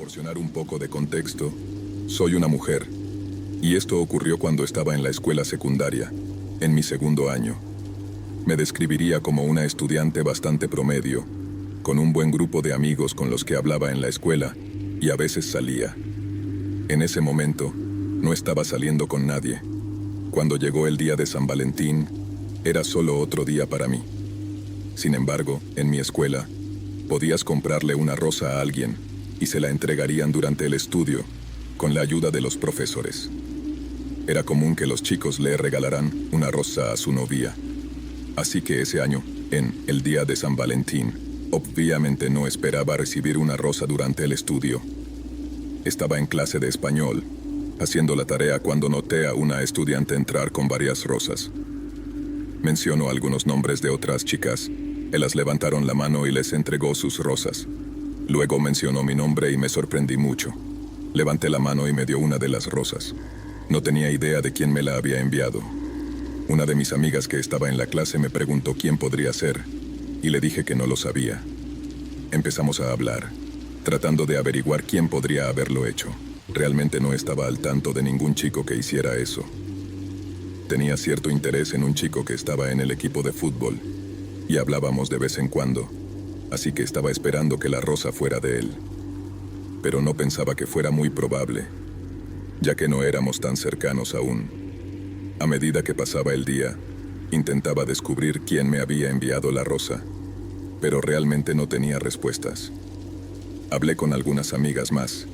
proporcionar un poco de contexto, soy una mujer, y esto ocurrió cuando estaba en la escuela secundaria, en mi segundo año. Me describiría como una estudiante bastante promedio, con un buen grupo de amigos con los que hablaba en la escuela, y a veces salía. En ese momento, no estaba saliendo con nadie. Cuando llegó el día de San Valentín, era solo otro día para mí. Sin embargo, en mi escuela, podías comprarle una rosa a alguien y se la entregarían durante el estudio, con la ayuda de los profesores. Era común que los chicos le regalaran una rosa a su novia. Así que ese año, en el día de San Valentín, obviamente no esperaba recibir una rosa durante el estudio. Estaba en clase de español, haciendo la tarea cuando noté a una estudiante entrar con varias rosas. Mencionó algunos nombres de otras chicas. Ellas levantaron la mano y les entregó sus rosas. Luego mencionó mi nombre y me sorprendí mucho. Levanté la mano y me dio una de las rosas. No tenía idea de quién me la había enviado. Una de mis amigas que estaba en la clase me preguntó quién podría ser, y le dije que no lo sabía. Empezamos a hablar, tratando de averiguar quién podría haberlo hecho. Realmente no estaba al tanto de ningún chico que hiciera eso. Tenía cierto interés en un chico que estaba en el equipo de fútbol, y hablábamos de vez en cuando, así que estaba esperando que la rosa fuera de él. Pero no pensaba que fuera muy probable, ya que no éramos tan cercanos aún. A medida que pasaba el día, intentaba descubrir quién me había enviado la rosa, pero realmente no tenía respuestas. Hablé con algunas amigas más,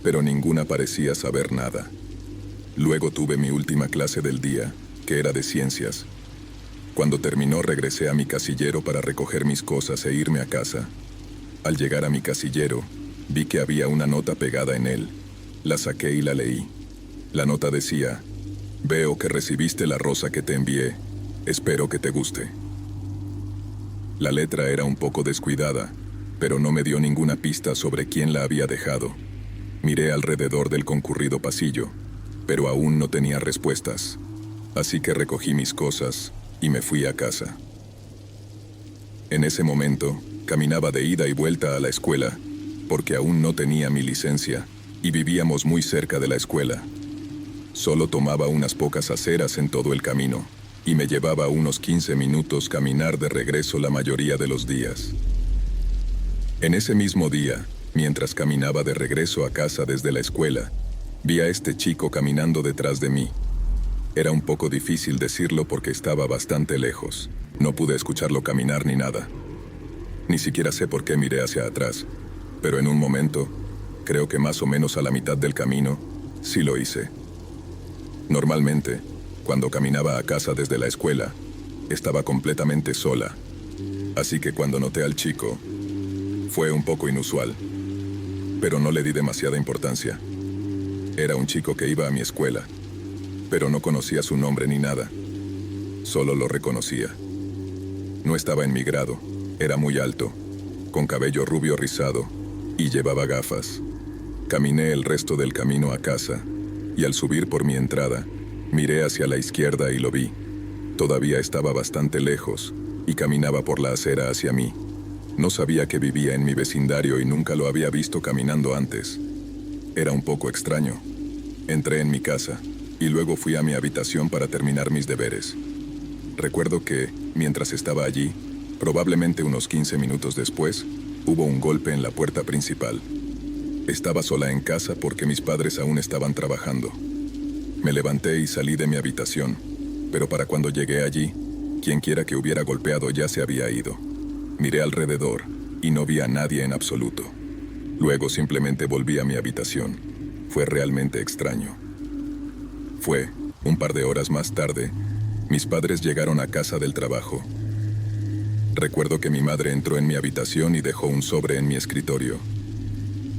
pero ninguna parecía saber nada. Luego tuve mi última clase del día, que era de ciencias. Cuando terminó, regresé a mi casillero para recoger mis cosas e irme a casa. Al llegar a mi casillero, vi que había una nota pegada en él. La saqué y la leí. La nota decía: «Veo que recibiste la rosa que te envié. Espero que te guste». La letra era un poco descuidada, pero no me dio ninguna pista sobre quién la había dejado. Miré alrededor del concurrido pasillo, pero aún no tenía respuestas. Así que recogí mis cosas y me fui a casa. En ese momento, caminaba de ida y vuelta a la escuela, porque aún no tenía mi licencia, y vivíamos muy cerca de la escuela. Solo tomaba unas pocas aceras en todo el camino, y me llevaba unos 15 minutos caminar de regreso la mayoría de los días. En ese mismo día, mientras caminaba de regreso a casa desde la escuela, vi a este chico caminando detrás de mí. Era un poco difícil decirlo porque estaba bastante lejos. No pude escucharlo caminar ni nada. Ni siquiera sé por qué miré hacia atrás, pero en un momento, creo que más o menos a la mitad del camino, sí lo hice. Normalmente, cuando caminaba a casa desde la escuela, estaba completamente sola. Así que cuando noté al chico, fue un poco inusual, pero no le di demasiada importancia. Era un chico que iba a mi escuela, pero no conocía su nombre ni nada. Solo lo reconocía. No estaba en mi grado, era muy alto, con cabello rubio rizado, y llevaba gafas. Caminé el resto del camino a casa, y al subir por mi entrada, miré hacia la izquierda y lo vi. Todavía estaba bastante lejos, y caminaba por la acera hacia mí. No sabía que vivía en mi vecindario y nunca lo había visto caminando antes. Era un poco extraño. Entré en mi casa, y luego fui a mi habitación para terminar mis deberes. Recuerdo que, mientras estaba allí, probablemente unos 15 minutos después, hubo un golpe en la puerta principal. Estaba sola en casa porque mis padres aún estaban trabajando. Me levanté y salí de mi habitación, pero para cuando llegué allí, quienquiera que hubiera golpeado ya se había ido. Miré alrededor y no vi a nadie en absoluto. Luego simplemente volví a mi habitación. Fue realmente extraño. Fue, un par de horas más tarde, mis padres llegaron a casa del trabajo. Recuerdo que mi madre entró en mi habitación y dejó un sobre en mi escritorio.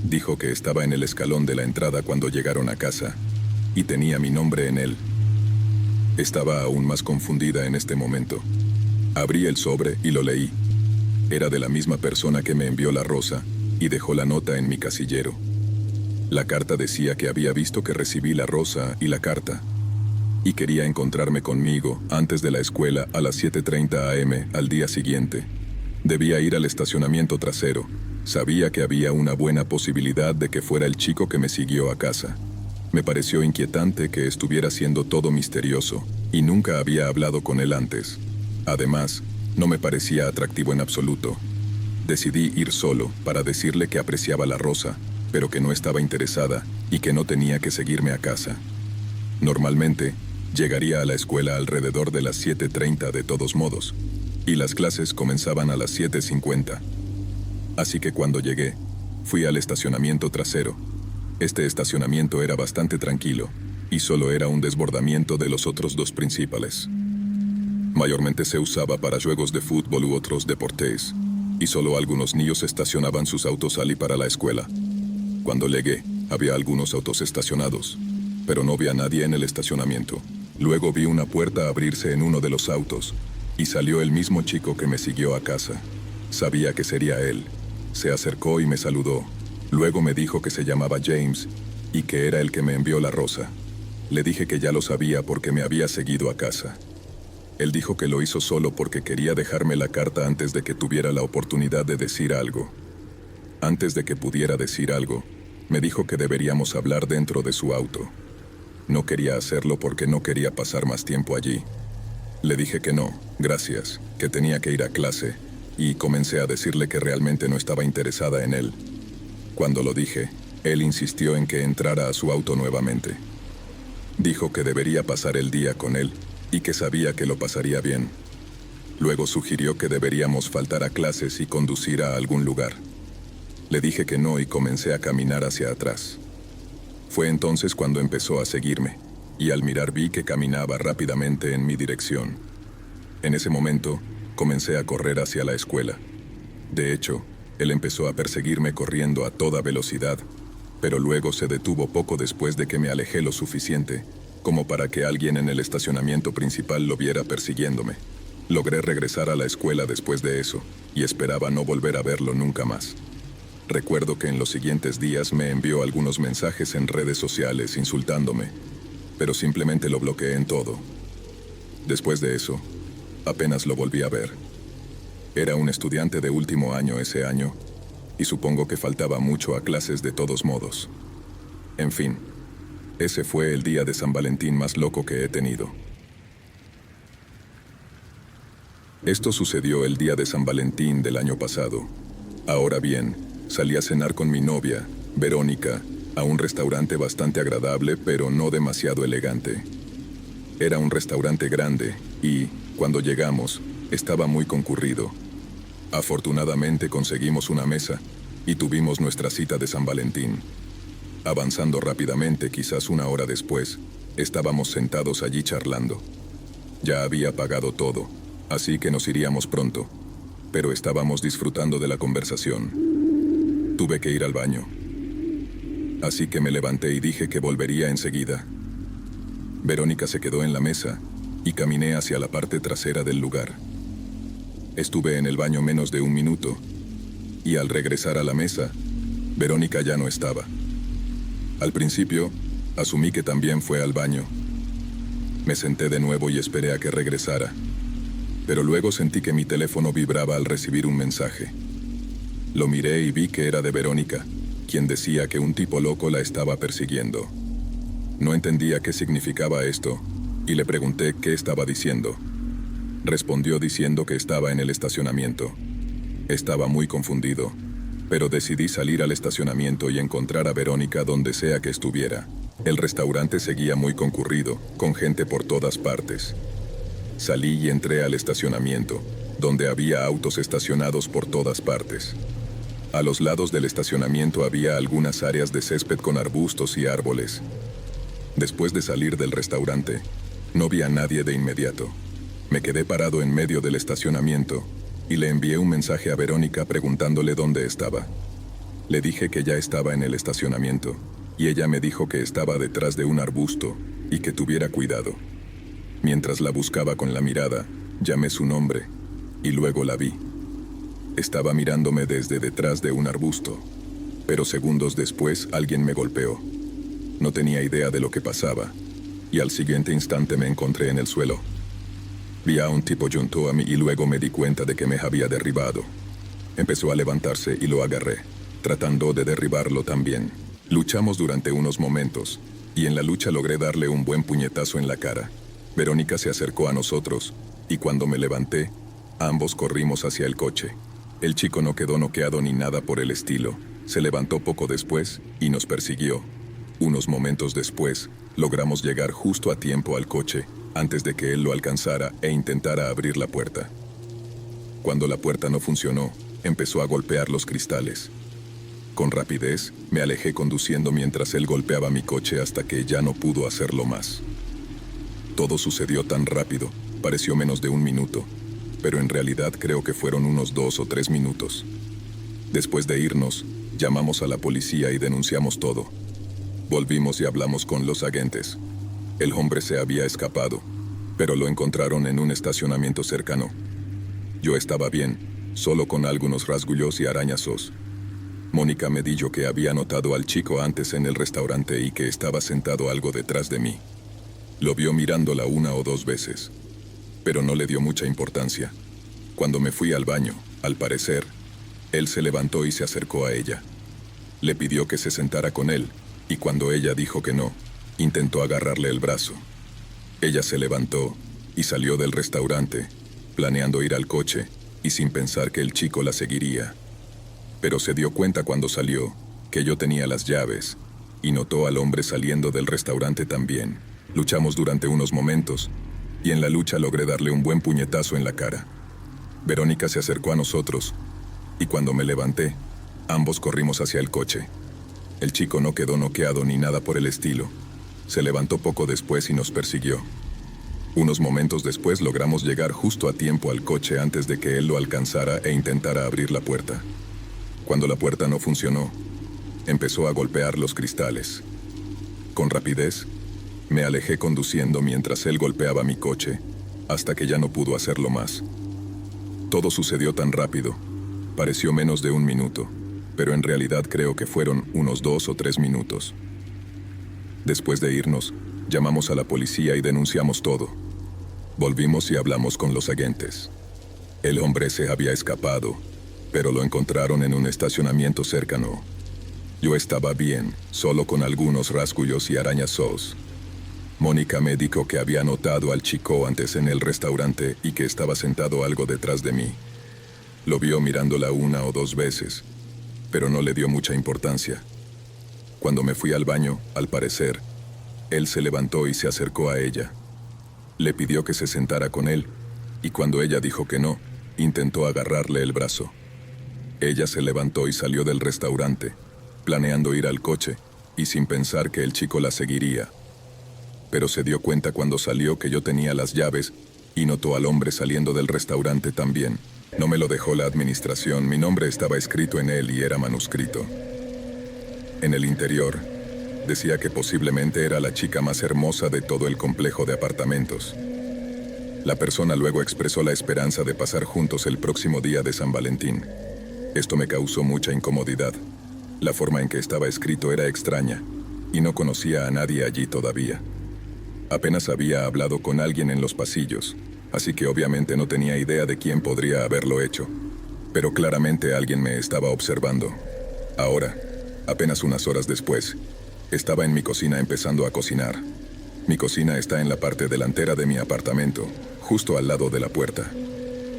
Dijo que estaba en el escalón de la entrada cuando llegaron a casa, y tenía mi nombre en él. Estaba aún más confundida en este momento. Abrí el sobre y lo leí. Era de la misma persona que me envió la rosa, y dejó la nota en mi casillero. La carta decía que había visto que recibí la rosa y la carta, y quería encontrarme conmigo antes de la escuela a las 7:30 am al día siguiente. Debía ir al estacionamiento trasero, Sabía que había una buena posibilidad de que fuera el chico que me siguió a casa. Me pareció inquietante que estuviera siendo todo misterioso, y nunca había hablado con él antes. Además, no me parecía atractivo en absoluto. Decidí ir solo para decirle que apreciaba la rosa, pero que no estaba interesada y que no tenía que seguirme a casa. Normalmente, llegaría a la escuela alrededor de las 7:30 de todos modos, y las clases comenzaban a las 7:50. Así que cuando llegué, fui al estacionamiento trasero. Este estacionamiento era bastante tranquilo, y solo era un desbordamiento de los otros dos principales. Mayormente se usaba para juegos de fútbol u otros deportes, y solo algunos niños estacionaban sus autos al ir para la escuela. Cuando llegué, había algunos autos estacionados, pero no vi a nadie en el estacionamiento. Luego vi una puerta abrirse en uno de los autos, y salió el mismo chico que me siguió a casa. Sabía que sería él. Se acercó y me saludó. Luego me dijo que se llamaba James, y que era el que me envió la rosa. Le dije que ya lo sabía porque me había seguido a casa. Él dijo que lo hizo solo porque quería dejarme la carta antes de que tuviera la oportunidad de decir algo. Antes de que pudiera decir algo, me dijo que deberíamos hablar dentro de su auto. No quería hacerlo porque no quería pasar más tiempo allí. Le dije que no, gracias, que tenía que ir a clase, y comencé a decirle que realmente no estaba interesada en él. Cuando lo dije, él insistió en que entrara a su auto nuevamente. Dijo que debería pasar el día con él, y que sabía que lo pasaría bien. Luego sugirió que deberíamos faltar a clases y conducir a algún lugar. Le dije que no y comencé a caminar hacia atrás. Fue entonces cuando empezó a seguirme, y al mirar vi que caminaba rápidamente en mi dirección. En ese momento, comencé a correr hacia la escuela. De hecho, él empezó a perseguirme corriendo a toda velocidad, pero luego se detuvo poco después de que me alejé lo suficiente como para que alguien en el estacionamiento principal lo viera persiguiéndome. Logré regresar a la escuela después de eso, y esperaba no volver a verlo nunca más. Recuerdo que en los siguientes días me envió algunos mensajes en redes sociales insultándome, pero simplemente lo bloqueé en todo. Después de eso, apenas lo volví a ver. Era un estudiante de último año ese año, y supongo que faltaba mucho a clases de todos modos. En fin, ese fue el día de San Valentín más loco que he tenido. Esto sucedió el día de San Valentín del año pasado. Ahora bien, salí a cenar con mi novia, Verónica, a un restaurante bastante agradable pero no demasiado elegante. Era un restaurante grande y, cuando llegamos, estaba muy concurrido. Afortunadamente conseguimos una mesa y tuvimos nuestra cita de San Valentín. Avanzando rápidamente, quizás una hora después, estábamos sentados allí charlando. Ya había pagado todo, así que nos iríamos pronto, pero estábamos disfrutando de la conversación. Tuve que ir al baño. Así que me levanté y dije que volvería enseguida. Verónica se quedó en la mesa y caminé hacia la parte trasera del lugar. Estuve en el baño menos de un minuto y al regresar a la mesa, Verónica ya no estaba. Al principio, asumí que también fue al baño. Me senté de nuevo y esperé a que regresara, pero luego sentí que mi teléfono vibraba al recibir un mensaje. Lo miré y vi que era de Verónica, quien decía que un tipo loco la estaba persiguiendo. No entendía qué significaba esto, y le pregunté qué estaba diciendo. Respondió diciendo que estaba en el estacionamiento. Estaba muy confundido, pero decidí salir al estacionamiento y encontrar a Verónica donde sea que estuviera. El restaurante seguía muy concurrido, con gente por todas partes. Salí y entré al estacionamiento, donde había autos estacionados por todas partes. A los lados del estacionamiento había algunas áreas de césped con arbustos y árboles. Después de salir del restaurante, no vi a nadie de inmediato. Me quedé parado en medio del estacionamiento y le envié un mensaje a Verónica preguntándole dónde estaba. Le dije que ya estaba en el estacionamiento, y ella me dijo que estaba detrás de un arbusto y que tuviera cuidado. Mientras la buscaba con la mirada, llamé su nombre, y luego la vi. Estaba mirándome desde detrás de un arbusto, pero segundos después alguien me golpeó. No tenía idea de lo que pasaba, y al siguiente instante me encontré en el suelo. Vi a un tipo junto a mí y luego me di cuenta de que me había derribado. Empezó a levantarse y lo agarré, tratando de derribarlo también. Luchamos durante unos momentos, y en la lucha logré darle un buen puñetazo en la cara. Verónica se acercó a nosotros, y cuando me levanté, ambos corrimos hacia el coche. El chico no quedó noqueado ni nada por el estilo. Se levantó poco después y nos persiguió. Unos momentos después, logramos llegar justo a tiempo al coche, antes de que él lo alcanzara e intentara abrir la puerta. Cuando la puerta no funcionó, empezó a golpear los cristales. Con rapidez, me alejé conduciendo mientras él golpeaba mi coche hasta que ya no pudo hacerlo más. Todo sucedió tan rápido, pareció menos de un minuto, pero en realidad creo que fueron unos 2 o 3 minutos. Después de irnos, llamamos a la policía y denunciamos todo. Volvimos y hablamos con los agentes. El hombre se había escapado, pero lo encontraron en un estacionamiento cercano. Yo estaba bien, solo con algunos rasguños y arañazos. Mónica me dijo que había notado al chico antes en el restaurante y que estaba sentado algo detrás de mí. Lo vio mirándola 1 o 2 veces, pero no le dio mucha importancia. Cuando me fui al baño, al parecer, él se levantó y se acercó a ella. Le pidió que se sentara con él, y cuando ella dijo que no, intentó agarrarle el brazo. Ella se levantó y salió del restaurante, planeando ir al coche y sin pensar que el chico la seguiría. Pero se dio cuenta cuando salió que yo tenía las llaves y notó al hombre saliendo del restaurante también. Luchamos durante unos momentos y en la lucha logré darle un buen puñetazo en la cara. Verónica se acercó a nosotros y cuando me levanté, ambos corrimos hacia el coche. El chico no quedó noqueado ni nada por el estilo. Se levantó poco después y nos persiguió. Unos momentos después logramos llegar justo a tiempo al coche antes de que él lo alcanzara e intentara abrir la puerta. Cuando la puerta no funcionó, empezó a golpear los cristales. Con rapidez, me alejé conduciendo mientras él golpeaba mi coche, hasta que ya no pudo hacerlo más. Todo sucedió tan rápido, pareció menos de un minuto, pero en realidad creo que fueron unos 2 o 3 minutos. Después de irnos, llamamos a la policía y denunciamos todo. Volvimos y hablamos con los agentes. El hombre se había escapado, pero lo encontraron en un estacionamiento cercano. Yo estaba bien, solo con algunos rasguños y arañazos. Mónica me dijo que había notado al chico antes en el restaurante y que estaba sentado algo detrás de mí. Lo vio mirándola 1 o 2 veces, pero no le dio mucha importancia. Cuando me fui al baño, al parecer, él se levantó y se acercó a ella. Le pidió que se sentara con él, y cuando ella dijo que no, intentó agarrarle el brazo. Ella se levantó y salió del restaurante, planeando ir al coche, y sin pensar que el chico la seguiría. Pero se dio cuenta cuando salió que yo tenía las llaves, y notó al hombre saliendo del restaurante también. No me lo dejó la administración, mi nombre estaba escrito en él y era manuscrito. En el interior, decía que posiblemente era la chica más hermosa de todo el complejo de apartamentos. La persona luego expresó la esperanza de pasar juntos el próximo día de San Valentín. Esto me causó mucha incomodidad. La forma en que estaba escrito era extraña, y no conocía a nadie allí todavía. Apenas había hablado con alguien en los pasillos, así que obviamente no tenía idea de quién podría haberlo hecho. Pero claramente alguien me estaba observando. Ahora, apenas unas horas después, estaba en mi cocina empezando a cocinar. Mi cocina está en la parte delantera de mi apartamento, justo al lado de la puerta.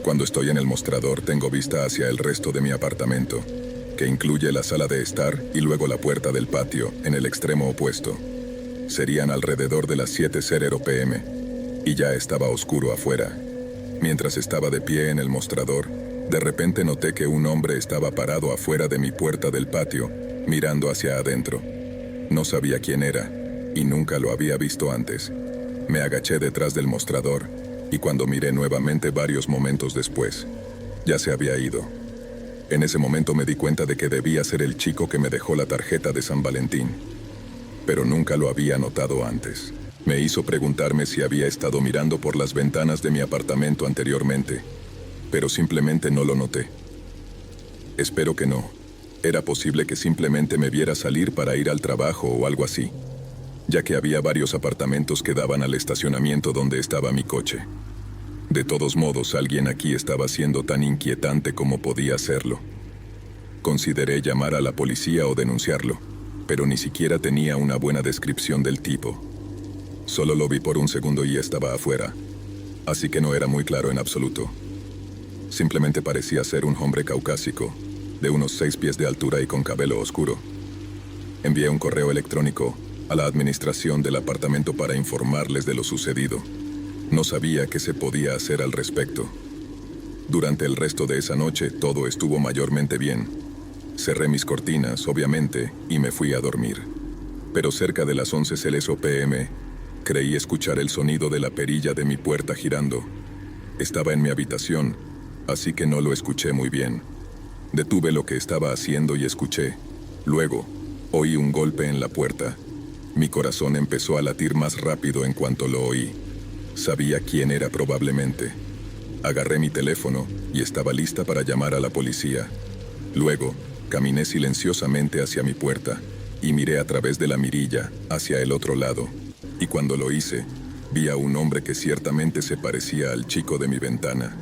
Cuando estoy en el mostrador tengo vista hacia el resto de mi apartamento, que incluye la sala de estar y luego la puerta del patio en el extremo opuesto. Serían alrededor de las 7:00 p.m. y ya estaba oscuro afuera. Mientras estaba de pie en el mostrador, de repente noté que un hombre estaba parado afuera de mi puerta del patio, mirando hacia adentro. No sabía quién era, y nunca lo había visto antes. Me agaché detrás del mostrador, y cuando miré nuevamente varios momentos después, ya se había ido. En ese momento me di cuenta de que debía ser el chico que me dejó la tarjeta de San Valentín, pero nunca lo había notado antes. Me hizo preguntarme si había estado mirando por las ventanas de mi apartamento anteriormente, pero simplemente no lo noté. Espero que no. Era posible que simplemente me viera salir para ir al trabajo o algo así, ya que había varios apartamentos que daban al estacionamiento donde estaba mi coche. De todos modos, alguien aquí estaba siendo tan inquietante como podía serlo. Consideré llamar a la policía o denunciarlo, pero ni siquiera tenía una buena descripción del tipo. Solo lo vi por un segundo y estaba afuera, así que no era muy claro en absoluto. Simplemente parecía ser un hombre caucásico, de unos 6 pies de altura y con cabello oscuro. Envié un correo electrónico a la administración del apartamento para informarles de lo sucedido. No sabía qué se podía hacer al respecto. Durante el resto de esa noche todo estuvo mayormente bien. Cerré mis cortinas, obviamente, y me fui a dormir. Pero cerca de las 11:00 p.m., creí escuchar el sonido de la perilla de mi puerta girando. Estaba en mi habitación, así que no lo escuché muy bien. Detuve lo que estaba haciendo y escuché. Luego, oí un golpe en la puerta. Mi corazón empezó a latir más rápido en cuanto lo oí. Sabía quién era probablemente. Agarré mi teléfono y estaba lista para llamar a la policía. Luego, caminé silenciosamente hacia mi puerta y miré a través de la mirilla hacia el otro lado. Y cuando lo hice, vi a un hombre que ciertamente se parecía al chico de mi ventana.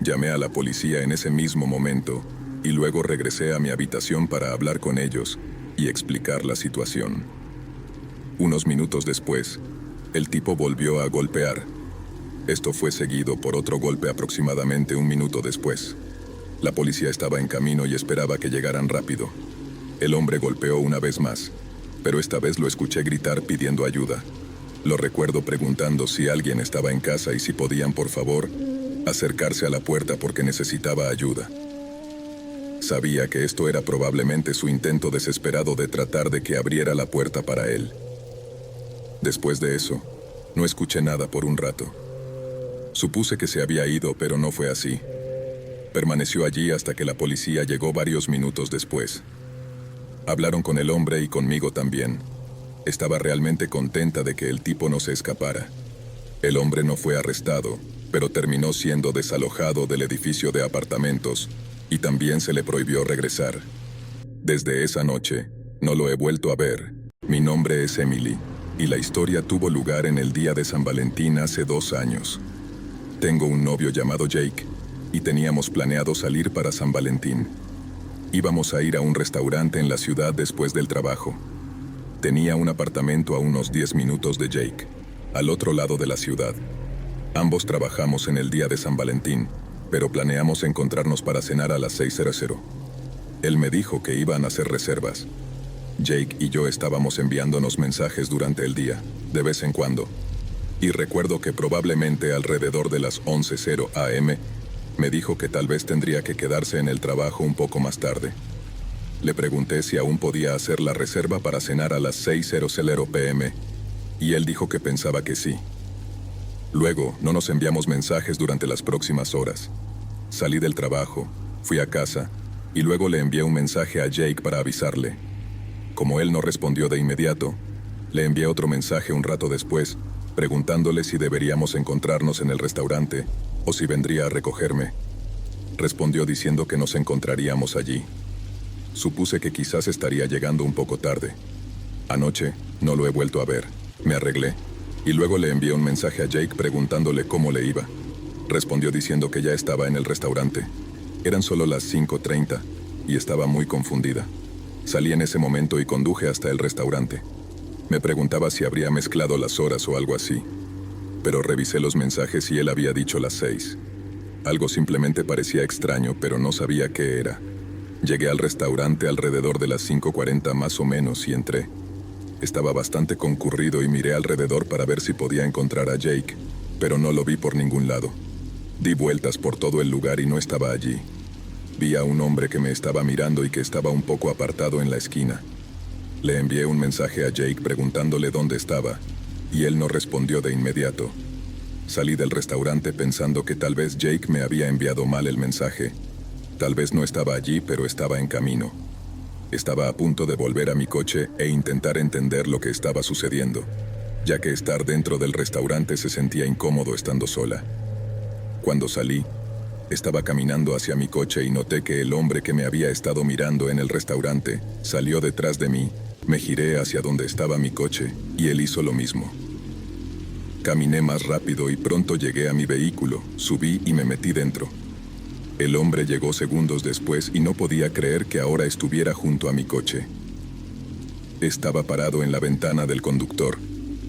Llamé a la policía en ese mismo momento y luego regresé a mi habitación para hablar con ellos y explicar la situación. Unos minutos después, el tipo volvió a golpear. Esto fue seguido por otro golpe aproximadamente un minuto después. La policía estaba en camino y esperaba que llegaran rápido. El hombre golpeó una vez más, pero esta vez lo escuché gritar pidiendo ayuda. Lo recuerdo preguntando si alguien estaba en casa y si podían, por favor, acercarse a la puerta porque necesitaba ayuda. Sabía que esto era probablemente su intento desesperado de tratar de que abriera la puerta para él. Después de eso, no escuché nada por un rato. Supuse que se había ido, pero no fue así. Permaneció allí hasta que la policía llegó varios minutos después. Hablaron con el hombre y conmigo también. Estaba realmente contenta de que el tipo no se escapara. El hombre no fue arrestado, pero terminó siendo desalojado del edificio de apartamentos y también se le prohibió regresar. Desde esa noche, no lo he vuelto a ver. Mi nombre es Emily, y la historia tuvo lugar en el día de San Valentín hace 2 años. Tengo un novio llamado Jake, y teníamos planeado salir para San Valentín. Íbamos a ir a un restaurante en la ciudad después del trabajo. Tenía un apartamento a unos 10 minutos de Jake, al otro lado de la ciudad. Ambos trabajamos en el día de San Valentín, pero planeamos encontrarnos para cenar a las 6:00. Él me dijo que iban a hacer reservas. Jake y yo estábamos enviándonos mensajes durante el día, de vez en cuando. Y recuerdo que probablemente alrededor de las 11:00 a.m., me dijo que tal vez tendría que quedarse en el trabajo un poco más tarde. Le pregunté si aún podía hacer la reserva para cenar a las 6:00 p.m., y él dijo que pensaba que sí. Luego, no nos enviamos mensajes durante las próximas horas. Salí del trabajo, fui a casa, y luego le envié un mensaje a Jake para avisarle. Como él no respondió de inmediato, le envié otro mensaje un rato después, preguntándole si deberíamos encontrarnos en el restaurante o si vendría a recogerme. Respondió diciendo que nos encontraríamos allí. Supuse que quizás estaría llegando un poco tarde. Anoche, no lo he vuelto a ver. Me arreglé, y luego le envié un mensaje a Jake preguntándole cómo le iba. Respondió diciendo que ya estaba en el restaurante. Eran solo las 5:30, y estaba muy confundida. Salí en ese momento y conduje hasta el restaurante. Me preguntaba si habría mezclado las horas o algo así. Pero revisé los mensajes y él había dicho las 6. Algo simplemente parecía extraño, pero no sabía qué era. Llegué al restaurante alrededor de las 5:40 más o menos y entré. Estaba bastante concurrido y miré alrededor para ver si podía encontrar a Jake, pero no lo vi por ningún lado. Di vueltas por todo el lugar y no estaba allí. Vi a un hombre que me estaba mirando y que estaba un poco apartado en la esquina. Le envié un mensaje a Jake preguntándole dónde estaba, y él no respondió de inmediato. Salí del restaurante pensando que tal vez Jake me había enviado mal el mensaje. Tal vez no estaba allí, pero estaba en camino. Estaba a punto de volver a mi coche e intentar entender lo que estaba sucediendo, ya que estar dentro del restaurante se sentía incómodo estando sola. Cuando salí, estaba caminando hacia mi coche y noté que el hombre que me había estado mirando en el restaurante salió detrás de mí. Me giré hacia donde estaba mi coche y él hizo lo mismo. Caminé más rápido y pronto llegué a mi vehículo, subí y me metí dentro. El hombre llegó segundos después y no podía creer que ahora estuviera junto a mi coche. Estaba parado en la ventana del conductor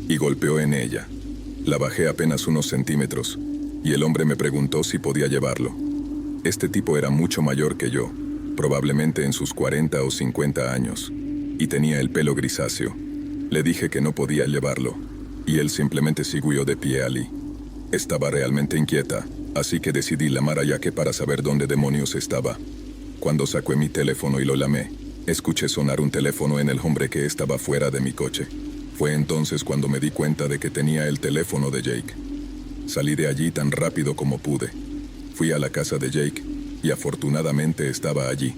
y golpeó en ella. La bajé apenas unos centímetros y el hombre me preguntó si podía llevarlo. Este tipo era mucho mayor que yo, probablemente en sus 40 o 50 años, y tenía el pelo grisáceo. Le dije que no podía llevarlo, y él simplemente siguió de pie allí. Estaba realmente inquieta, así que decidí llamar a Yaque para saber dónde demonios estaba. Cuando saqué mi teléfono y lo llamé, escuché sonar un teléfono en el hombre que estaba fuera de mi coche. Fue entonces cuando me di cuenta de que tenía el teléfono de Jake. Salí de allí tan rápido como pude. Fui a la casa de Jake, y afortunadamente estaba allí.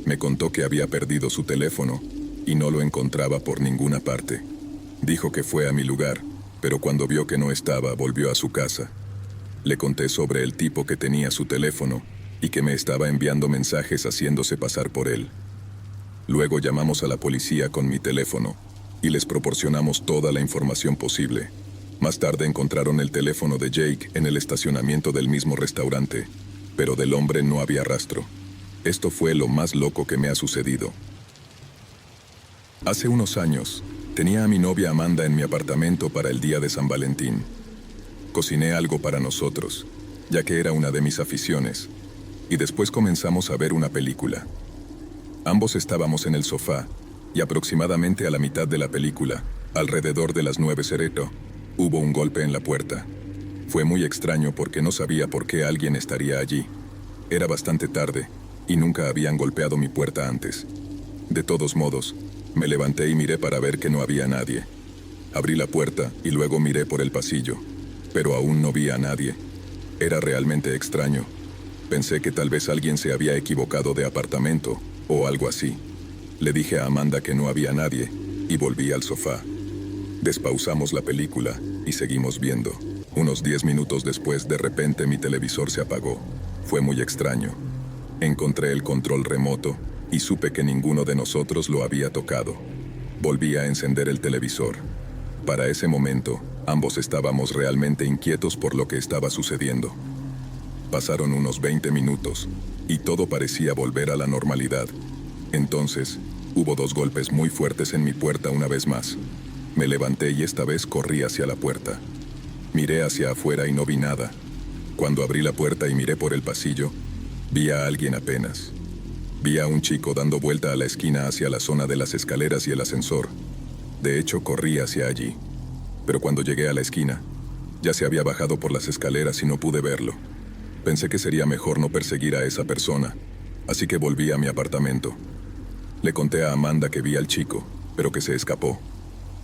Me contó que había perdido su teléfono, y no lo encontraba por ninguna parte. Dijo que fue a mi lugar, pero cuando vio que no estaba, volvió a su casa. Le conté sobre el tipo que tenía su teléfono, y que me estaba enviando mensajes haciéndose pasar por él. Luego llamamos a la policía con mi teléfono, y les proporcionamos toda la información posible. Más tarde encontraron el teléfono de Jake en el estacionamiento del mismo restaurante, pero del hombre no había rastro. Esto fue lo más loco que me ha sucedido. Hace unos años, tenía a mi novia Amanda en mi apartamento para el día de San Valentín. Cociné algo para nosotros, ya que era una de mis aficiones, y después comenzamos a ver una película. Ambos estábamos en el sofá, y aproximadamente a la mitad de la película, alrededor de las 9:00, hubo un golpe en la puerta. Fue muy extraño porque no sabía por qué alguien estaría allí. Era bastante tarde, y nunca habían golpeado mi puerta antes. De todos modos, me levanté y miré para ver que no había nadie. Abrí la puerta y luego miré por el pasillo, pero aún no vi a nadie. Era realmente extraño. Pensé que tal vez alguien se había equivocado de apartamento, o algo así. Le dije a Amanda que no había nadie, y volví al sofá. Despausamos la película, y seguimos viendo. Unos 10 minutos después, de repente mi televisor se apagó. Fue muy extraño. Encontré el control remoto, y supe que ninguno de nosotros lo había tocado. Volví a encender el televisor. Para ese momento, ambos estábamos realmente inquietos por lo que estaba sucediendo. Pasaron unos 20 minutos, y todo parecía volver a la normalidad. Entonces, hubo 2 golpes muy fuertes en mi puerta una vez más. Me levanté y esta vez corrí hacia la puerta. Miré hacia afuera y no vi nada. Cuando abrí la puerta y miré por el pasillo, vi a alguien apenas. Vi a un chico dando vuelta a la esquina hacia la zona de las escaleras y el ascensor. De hecho, corrí hacia allí. Pero cuando llegué a la esquina, ya se había bajado por las escaleras y no pude verlo. Pensé que sería mejor no perseguir a esa persona, así que volví a mi apartamento. Le conté a Amanda que vi al chico, pero que se escapó.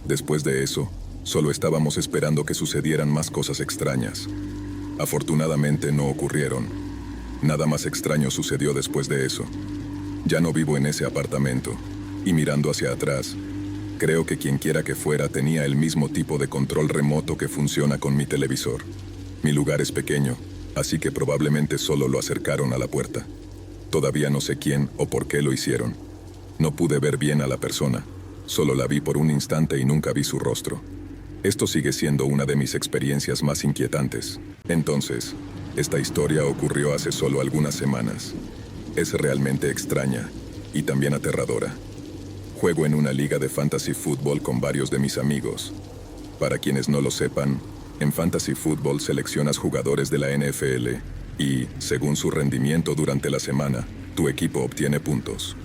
Después de eso, solo estábamos esperando que sucedieran más cosas extrañas. Afortunadamente no ocurrieron. Nada más extraño sucedió después de eso. Ya no vivo en ese apartamento, y mirando hacia atrás, creo que quienquiera que fuera tenía el mismo tipo de control remoto que funciona con mi televisor. Mi lugar es pequeño, así que probablemente solo lo acercaron a la puerta. Todavía no sé quién o por qué lo hicieron. No pude ver bien a la persona, solo la vi por un instante y nunca vi su rostro. Esto sigue siendo una de mis experiencias más inquietantes. Entonces, esta historia ocurrió hace solo algunas semanas. Es realmente extraña y también aterradora. Juego en una liga de fantasy fútbol con varios de mis amigos. Para quienes no lo sepan, en fantasy fútbol seleccionas jugadores de la NFL y, según su rendimiento durante la semana, tu equipo obtiene puntos.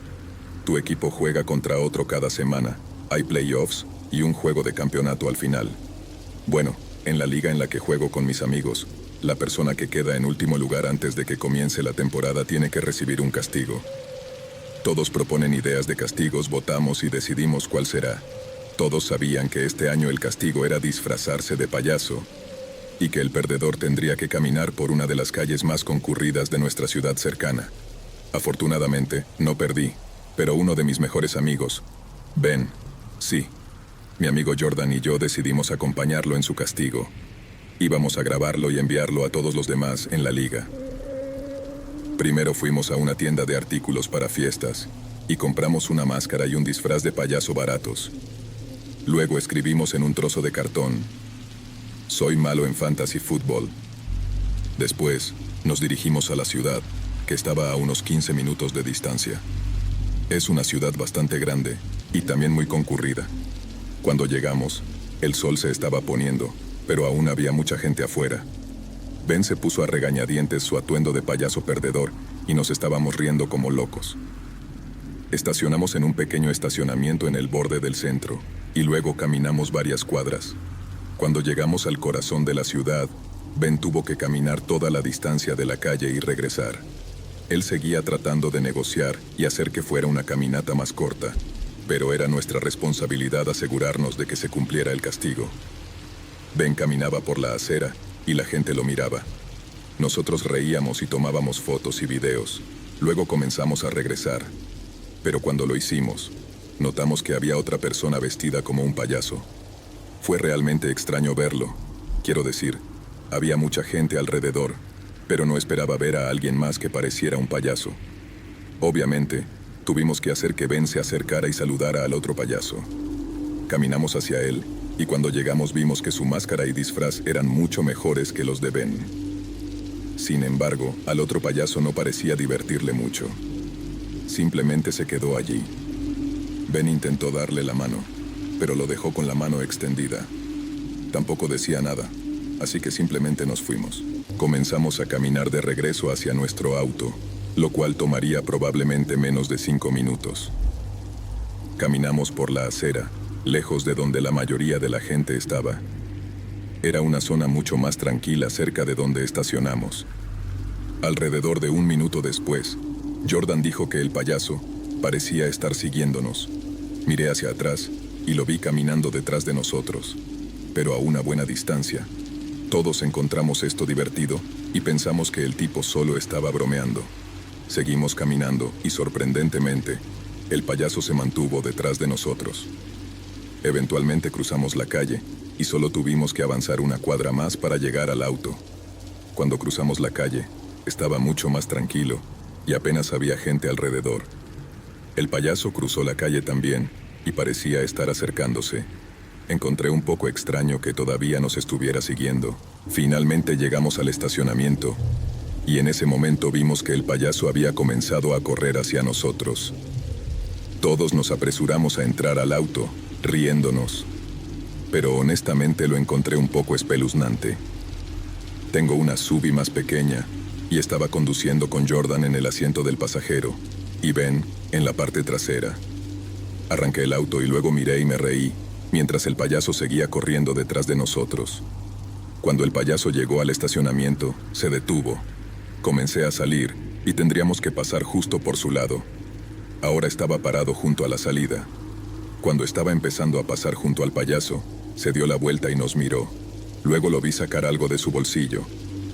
Tu equipo juega contra otro cada semana, hay playoffs y un juego de campeonato al final. Bueno, en la liga en la que juego con mis amigos, la persona que queda en último lugar antes de que comience la temporada tiene que recibir un castigo. Todos proponen ideas de castigos, votamos y decidimos cuál será. Todos sabían que este año el castigo era disfrazarse de payaso y que el perdedor tendría que caminar por una de las calles más concurridas de nuestra ciudad cercana. Afortunadamente, no perdí, pero uno de mis mejores amigos, Ben, sí, mi amigo Jordan y yo decidimos acompañarlo en su castigo. Íbamos a grabarlo y enviarlo a todos los demás en la liga. Primero fuimos a una tienda de artículos para fiestas y compramos una máscara y un disfraz de payaso baratos. Luego escribimos en un trozo de cartón: Soy malo en fantasy fútbol. Después, nos dirigimos a la ciudad, que estaba a unos 15 minutos de distancia. Es una ciudad bastante grande y también muy concurrida. Cuando llegamos, el sol se estaba poniendo, pero aún había mucha gente afuera. Ben se puso a regañadientes su atuendo de payaso perdedor y nos estábamos riendo como locos. Estacionamos en un pequeño estacionamiento en el borde del centro y luego caminamos varias cuadras. Cuando llegamos al corazón de la ciudad, Ben tuvo que caminar toda la distancia de la calle y regresar. Él seguía tratando de negociar y hacer que fuera una caminata más corta, pero era nuestra responsabilidad asegurarnos de que se cumpliera el castigo. Ben caminaba por la acera y la gente lo miraba. Nosotros reíamos y tomábamos fotos y videos. Luego comenzamos a regresar. Pero cuando lo hicimos, notamos que había otra persona vestida como un payaso. Fue realmente extraño verlo. Quiero decir, había mucha gente alrededor, pero no esperaba ver a alguien más que pareciera un payaso. Obviamente, tuvimos que hacer que Ben se acercara y saludara al otro payaso. Caminamos hacia él, y cuando llegamos vimos que su máscara y disfraz eran mucho mejores que los de Ben. Sin embargo, al otro payaso no parecía divertirle mucho. Simplemente se quedó allí. Ben intentó darle la mano, pero lo dejó con la mano extendida. Tampoco decía nada, así que simplemente nos fuimos. Comenzamos a caminar de regreso hacia nuestro auto, lo cual tomaría probablemente menos de 5 minutos. Caminamos por la acera, lejos de donde la mayoría de la gente estaba. Era una zona mucho más tranquila cerca de donde estacionamos. Alrededor de 1 minuto después, Jordan dijo que el payaso parecía estar siguiéndonos. Miré hacia atrás y lo vi caminando detrás de nosotros, pero a una buena distancia. Todos encontramos esto divertido y pensamos que el tipo solo estaba bromeando. Seguimos caminando y, sorprendentemente, el payaso se mantuvo detrás de nosotros. Eventualmente cruzamos la calle y solo tuvimos que avanzar 1 cuadra más para llegar al auto. Cuando cruzamos la calle, estaba mucho más tranquilo y apenas había gente alrededor. El payaso cruzó la calle también y parecía estar acercándose. Encontré un poco extraño que todavía nos estuviera siguiendo. Finalmente llegamos al estacionamiento y en ese momento vimos que el payaso había comenzado a correr hacia nosotros. Todos nos apresuramos a entrar al auto, riéndonos. Pero honestamente lo encontré un poco espeluznante. Tengo una SUV más pequeña y estaba conduciendo con Jordan en el asiento del pasajero y Ben en la parte trasera. Arranqué el auto y luego miré y me reí, mientras el payaso seguía corriendo detrás de nosotros. Cuando el payaso llegó al estacionamiento, se detuvo. Comencé a salir y tendríamos que pasar justo por su lado. Ahora estaba parado junto a la salida. Cuando estaba empezando a pasar junto al payaso, se dio la vuelta y nos miró. Luego lo vi sacar algo de su bolsillo.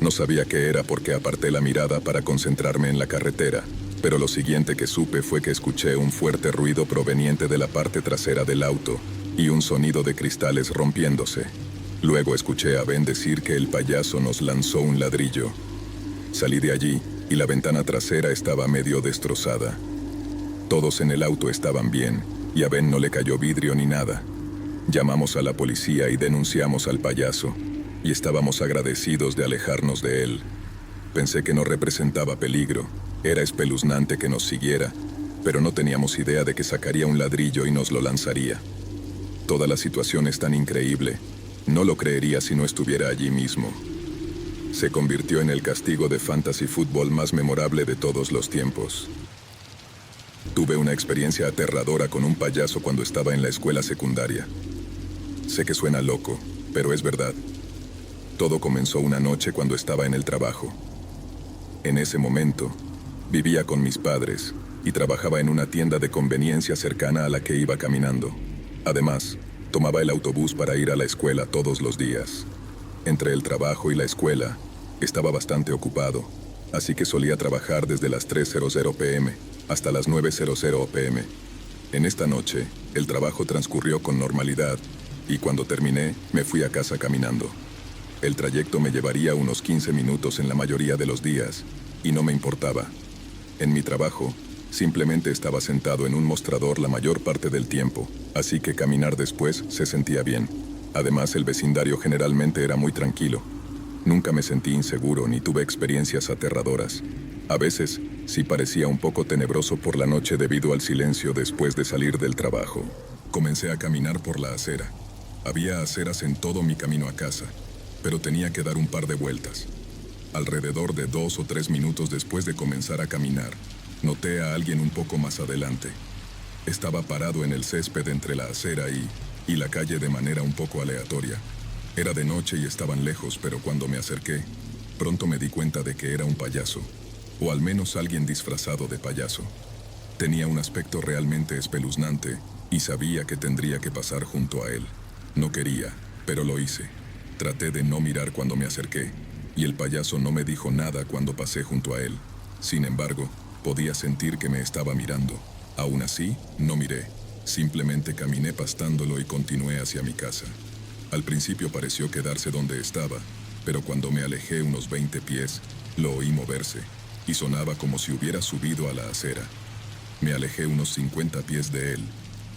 No sabía qué era porque aparté la mirada para concentrarme en la carretera, pero lo siguiente que supe fue que escuché un fuerte ruido proveniente de la parte trasera del auto y un sonido de cristales rompiéndose. Luego escuché a Ben decir que el payaso nos lanzó un ladrillo. Salí de allí y la ventana trasera estaba medio destrozada. Todos en el auto estaban bien y a Ben no le cayó vidrio ni nada. Llamamos a la policía y denunciamos al payaso, y estábamos agradecidos de alejarnos de él. Pensé que no representaba peligro, era espeluznante que nos siguiera, pero no teníamos idea de que sacaría un ladrillo y nos lo lanzaría. Toda la situación es tan increíble, no lo creería si no estuviera allí mismo. Se convirtió en el castigo de fantasy fútbol más memorable de todos los tiempos. Tuve una experiencia aterradora con un payaso cuando estaba en la escuela secundaria. Sé que suena loco, pero es verdad. Todo comenzó una noche cuando estaba en el trabajo. En ese momento, vivía con mis padres y trabajaba en una tienda de conveniencia cercana a la que iba caminando. Además, tomaba el autobús para ir a la escuela todos los días. Entre el trabajo y la escuela, estaba bastante ocupado, así que solía trabajar desde las 3:00 p.m. hasta las 9:00 p.m. En esta noche, el trabajo transcurrió con normalidad, y cuando terminé, me fui a casa caminando. El trayecto me llevaría unos 15 minutos en la mayoría de los días, y no me importaba. En mi trabajo, simplemente estaba sentado en un mostrador la mayor parte del tiempo, así que caminar después se sentía bien. Además, el vecindario generalmente era muy tranquilo. Nunca me sentí inseguro ni tuve experiencias aterradoras. A veces, sí parecía un poco tenebroso por la noche debido al silencio después de salir del trabajo. Comencé a caminar por la acera. Había aceras en todo mi camino a casa, pero tenía que dar un par de vueltas. Alrededor de 2 o 3 minutos después de comenzar a caminar, noté a alguien un poco más adelante. Estaba parado en el césped entre la acera y la calle de manera un poco aleatoria. Era de noche y estaban lejos, pero cuando me acerqué, pronto me di cuenta de que era un payaso, o al menos alguien disfrazado de payaso. Tenía un aspecto realmente espeluznante y sabía que tendría que pasar junto a él. No quería, pero lo hice. Traté de no mirar cuando me acerqué, y el payaso no me dijo nada cuando pasé junto a él. Sin embargo, podía sentir que me estaba mirando. Aún así, no miré. Simplemente caminé pastándolo y continué hacia mi casa. Al principio pareció quedarse donde estaba, pero cuando me alejé unos 20 pies, lo oí moverse, y sonaba como si hubiera subido a la acera. Me alejé unos 50 pies de él,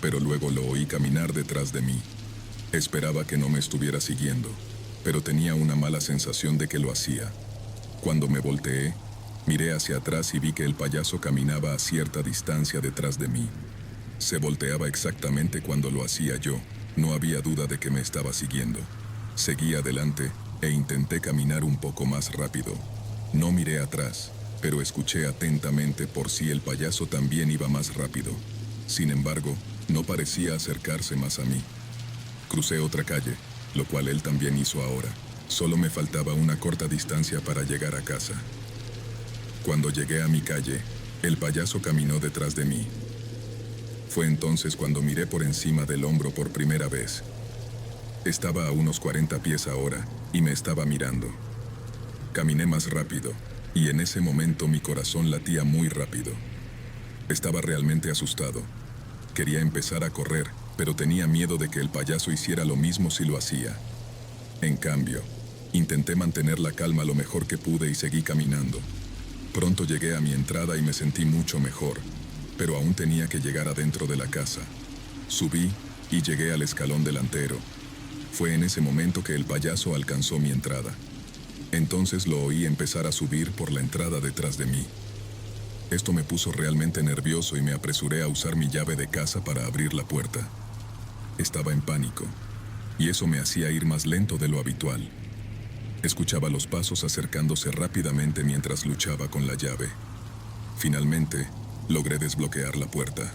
pero luego lo oí caminar detrás de mí. Esperaba que no me estuviera siguiendo, pero tenía una mala sensación de que lo hacía. Cuando me volteé, miré hacia atrás y vi que el payaso caminaba a cierta distancia detrás de mí. Se volteaba exactamente cuando lo hacía yo. No había duda de que me estaba siguiendo. Seguí adelante e intenté caminar un poco más rápido. No miré atrás, pero escuché atentamente por si el payaso también iba más rápido. Sin embargo, no parecía acercarse más a mí. Crucé otra calle, lo cual él también hizo ahora. Solo me faltaba una corta distancia para llegar a casa. Cuando llegué a mi calle, el payaso caminó detrás de mí. Fue entonces cuando miré por encima del hombro por primera vez. Estaba a unos 40 pies ahora y me estaba mirando. Caminé más rápido y en ese momento mi corazón latía muy rápido. Estaba realmente asustado. Quería empezar a correr, pero tenía miedo de que el payaso hiciera lo mismo si lo hacía. En cambio, intenté mantener la calma lo mejor que pude y seguí caminando. Pronto llegué a mi entrada y me sentí mucho mejor, pero aún tenía que llegar adentro de la casa. Subí y llegué al escalón delantero. Fue en ese momento que el payaso alcanzó mi entrada. Entonces lo oí empezar a subir por la entrada detrás de mí. Esto me puso realmente nervioso y me apresuré a usar mi llave de casa para abrir la puerta. Estaba en pánico, y eso me hacía ir más lento de lo habitual. Escuchaba los pasos acercándose rápidamente mientras luchaba con la llave. Finalmente, logré desbloquear la puerta.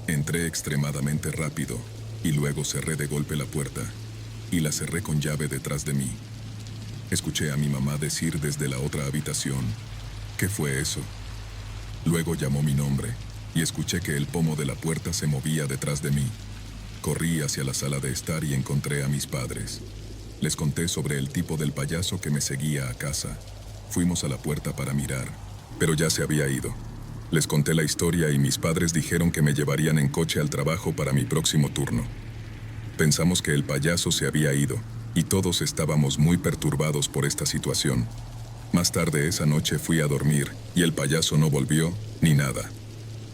Entré extremadamente rápido y luego cerré de golpe la puerta y la cerré con llave detrás de mí. Escuché a mi mamá decir desde la otra habitación, ¿qué fue eso? Luego llamó mi nombre y escuché que el pomo de la puerta se movía detrás de mí. Corrí hacia la sala de estar y encontré a mis padres. Les conté sobre el tipo del payaso que me seguía a casa. Fuimos a la puerta para mirar, pero ya se había ido. Les conté la historia y mis padres dijeron que me llevarían en coche al trabajo para mi próximo turno. Pensamos que el payaso se había ido, y todos estábamos muy perturbados por esta situación. Más tarde esa noche fui a dormir, y el payaso no volvió, ni nada.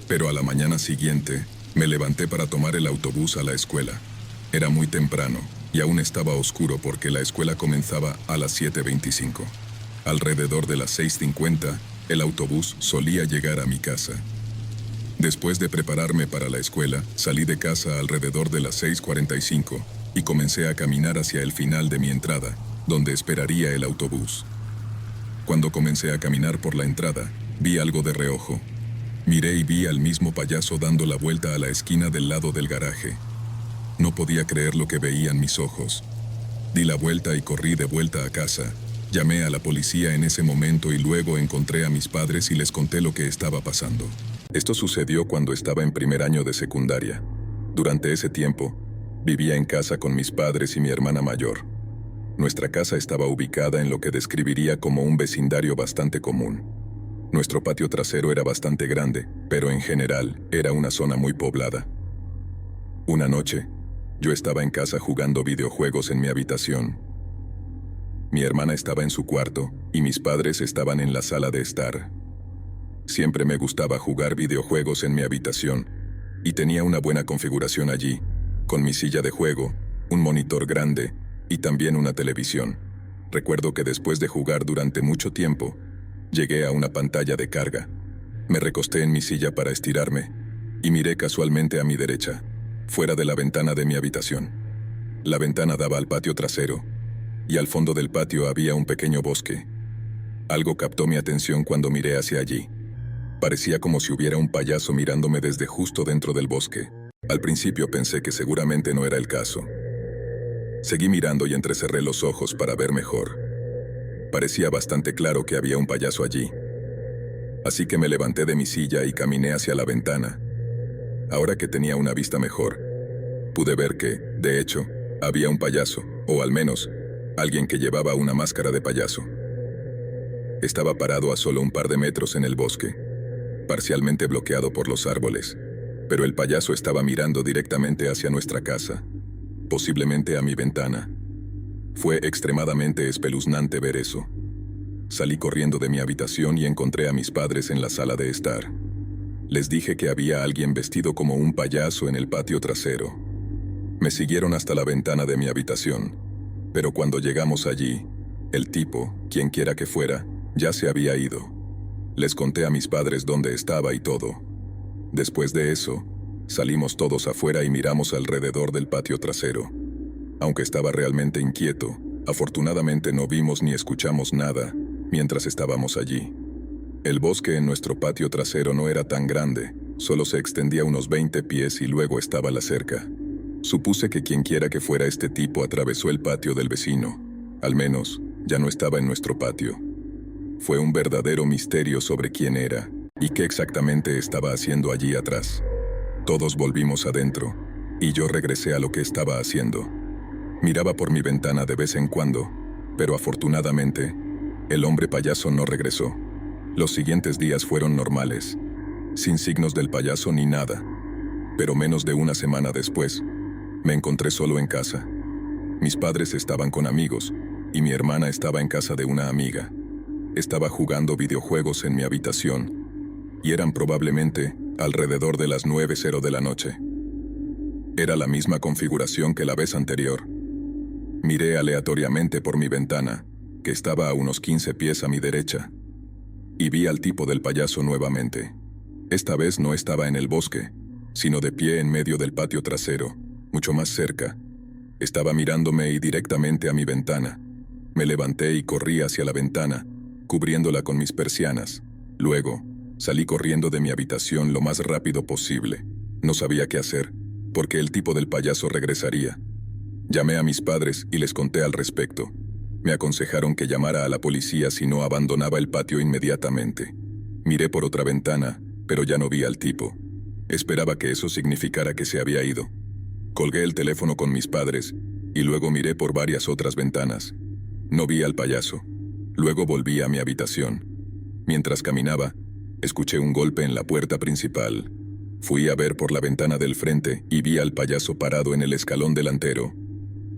Pero a la mañana siguiente, me levanté para tomar el autobús a la escuela. Era muy temprano, y aún estaba oscuro porque la escuela comenzaba a las 7:25. Alrededor de las 6:50, el autobús solía llegar a mi casa. Después de prepararme para la escuela, salí de casa alrededor de las 6:45 y comencé a caminar hacia el final de mi entrada, donde esperaría el autobús. Cuando comencé a caminar por la entrada, vi algo de reojo. Miré y vi al mismo payaso dando la vuelta a la esquina del lado del garaje. No podía creer lo que veían mis ojos. Di la vuelta y corrí de vuelta a casa. Llamé a la policía en ese momento y luego encontré a mis padres y les conté lo que estaba pasando. Esto sucedió cuando estaba en primer año de secundaria. Durante ese tiempo, vivía en casa con mis padres y mi hermana mayor. Nuestra casa estaba ubicada en lo que describiría como un vecindario bastante común. Nuestro patio trasero era bastante grande, pero en general era una zona muy poblada. Una noche, yo estaba en casa jugando videojuegos en mi habitación. Mi hermana estaba en su cuarto y mis padres estaban en la sala de estar. Siempre me gustaba jugar videojuegos en mi habitación y tenía una buena configuración allí, con mi silla de juego, un monitor grande y también una televisión. Recuerdo que después de jugar durante mucho tiempo, llegué a una pantalla de carga. Me recosté en mi silla para estirarme y miré casualmente a mi derecha, fuera de la ventana de mi habitación. La ventana daba al patio trasero y al fondo del patio había un pequeño bosque. Algo captó mi atención cuando miré hacia allí. Parecía como si hubiera un payaso mirándome desde justo dentro del bosque. Al principio pensé que seguramente no era el caso. Seguí mirando y entrecerré los ojos para ver mejor. Parecía bastante claro que había un payaso allí. Así que me levanté de mi silla y caminé hacia la ventana. Ahora que tenía una vista mejor, pude ver que, de hecho, había un payaso, o al menos, alguien que llevaba una máscara de payaso. Estaba parado a solo un par de metros en el bosque, parcialmente bloqueado por los árboles, pero el payaso estaba mirando directamente hacia nuestra casa, posiblemente a mi ventana. Fue extremadamente espeluznante ver eso. Salí corriendo de mi habitación y encontré a mis padres en la sala de estar. Les dije que había alguien vestido como un payaso en el patio trasero. Me siguieron hasta la ventana de mi habitación, pero cuando llegamos allí, el tipo, quien quiera que fuera, ya se había ido. Les conté a mis padres dónde estaba y todo. Después de eso, salimos todos afuera y miramos alrededor del patio trasero. Aunque estaba realmente inquieto, afortunadamente no vimos ni escuchamos nada mientras estábamos allí. El bosque en nuestro patio trasero no era tan grande, solo se extendía unos 20 pies y luego estaba la cerca. Supuse que quienquiera que fuera este tipo atravesó el patio del vecino. Al menos, ya no estaba en nuestro patio. Fue un verdadero misterio sobre quién era y qué exactamente estaba haciendo allí atrás. Todos volvimos adentro, y yo regresé a lo que estaba haciendo. Miraba por mi ventana de vez en cuando, pero afortunadamente, el hombre payaso no regresó. Los siguientes días fueron normales, sin signos del payaso ni nada. Pero menos de una semana después, me encontré solo en casa. Mis padres estaban con amigos, y mi hermana estaba en casa de una amiga. Estaba jugando videojuegos en mi habitación, y eran probablemente alrededor de las 9:00 de la noche. Era la misma configuración que la vez anterior. Miré aleatoriamente por mi ventana, que estaba a unos 15 pies a mi derecha, y vi al tipo del payaso nuevamente. Esta vez no estaba en el bosque, sino de pie en medio del patio trasero, mucho más cerca. Estaba mirándome y directamente a mi ventana. Me levanté y corrí hacia la ventana, cubriéndola con mis persianas. Luego, salí corriendo de mi habitación lo más rápido posible. No sabía qué hacer, porque el tipo del payaso regresaría. Llamé a mis padres y les conté al respecto. Me aconsejaron que llamara a la policía si no abandonaba el patio inmediatamente. Miré por otra ventana, pero ya no vi al tipo. Esperaba que eso significara que se había ido. Colgué el teléfono con mis padres y luego miré por varias otras ventanas. No vi al payaso. Luego volví a mi habitación. Mientras caminaba, escuché un golpe en la puerta principal. Fui a ver por la ventana del frente y vi al payaso parado en el escalón delantero.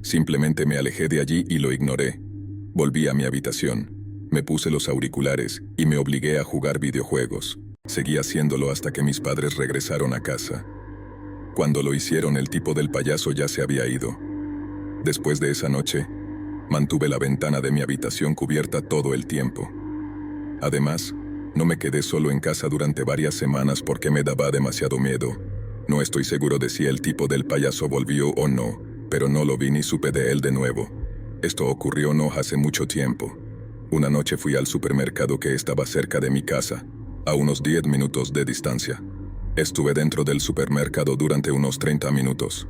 Simplemente me alejé de allí y lo ignoré. Volví a mi habitación. Me puse los auriculares y me obligué a jugar videojuegos. Seguí haciéndolo hasta que mis padres regresaron a casa. Cuando lo hicieron, el tipo del payaso ya se había ido. Después de esa noche, mantuve la ventana de mi habitación cubierta todo el tiempo. Además, no me quedé solo en casa durante varias semanas porque me daba demasiado miedo. No estoy seguro de si el tipo del payaso volvió o no, pero no lo vi ni supe de él de nuevo. Esto ocurrió no hace mucho tiempo. Una noche fui al supermercado que estaba cerca de mi casa, a unos 10 minutos de distancia. Estuve dentro del supermercado durante unos 30 minutos.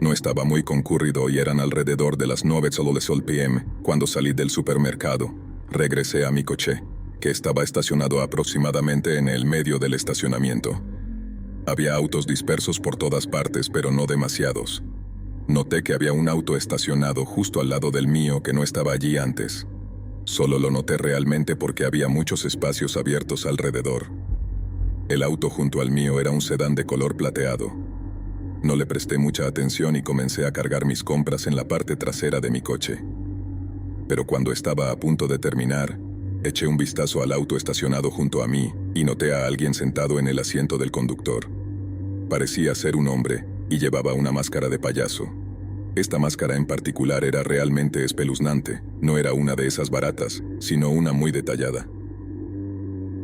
No estaba muy concurrido y eran alrededor de las 9:00 p.m. cuando salí del supermercado. Regresé a mi coche, que estaba estacionado aproximadamente en el medio del estacionamiento. Había autos dispersos por todas partes, pero no demasiados. Noté que había un auto estacionado justo al lado del mío que no estaba allí antes. Solo lo noté realmente porque había muchos espacios abiertos alrededor. El auto junto al mío era un sedán de color plateado. No le presté mucha atención y comencé a cargar mis compras en la parte trasera de mi coche. Pero cuando estaba a punto de terminar, eché un vistazo al auto estacionado junto a mí y noté a alguien sentado en el asiento del conductor. Parecía ser un hombre y llevaba una máscara de payaso. Esta máscara en particular era realmente espeluznante. No era una de esas baratas, sino una muy detallada.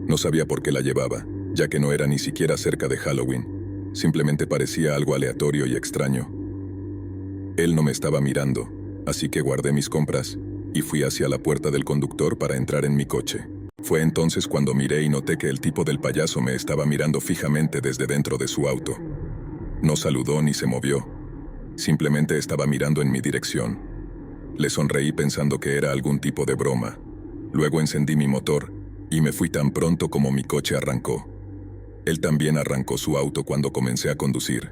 No sabía por qué la llevaba, ya que no era ni siquiera cerca de Halloween. Simplemente parecía algo aleatorio y extraño. Él no me estaba mirando, así que guardé mis compras y fui hacia la puerta del conductor para entrar en mi coche. Fue entonces cuando miré y noté que el tipo del payaso me estaba mirando fijamente desde dentro de su auto. No saludó ni se movió. Simplemente estaba mirando en mi dirección. Le sonreí pensando que era algún tipo de broma. Luego encendí mi motor y me fui tan pronto como mi coche arrancó. Él también arrancó su auto cuando comencé a conducir.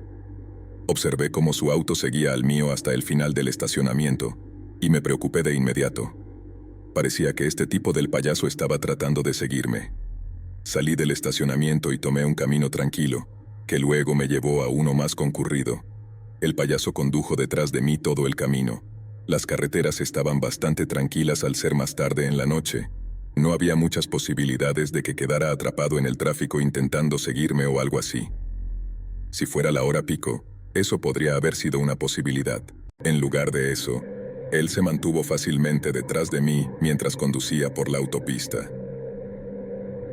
Observé cómo su auto seguía al mío hasta el final del estacionamiento y me preocupé de inmediato. Parecía que este tipo del payaso estaba tratando de seguirme. Salí del estacionamiento y tomé un camino tranquilo, que luego me llevó a uno más concurrido. El payaso condujo detrás de mí todo el camino. Las carreteras estaban bastante tranquilas al ser más tarde en la noche. No había muchas posibilidades de que quedara atrapado en el tráfico intentando seguirme o algo así. Si fuera la hora pico, eso podría haber sido una posibilidad. En lugar de eso, él se mantuvo fácilmente detrás de mí mientras conducía por la autopista.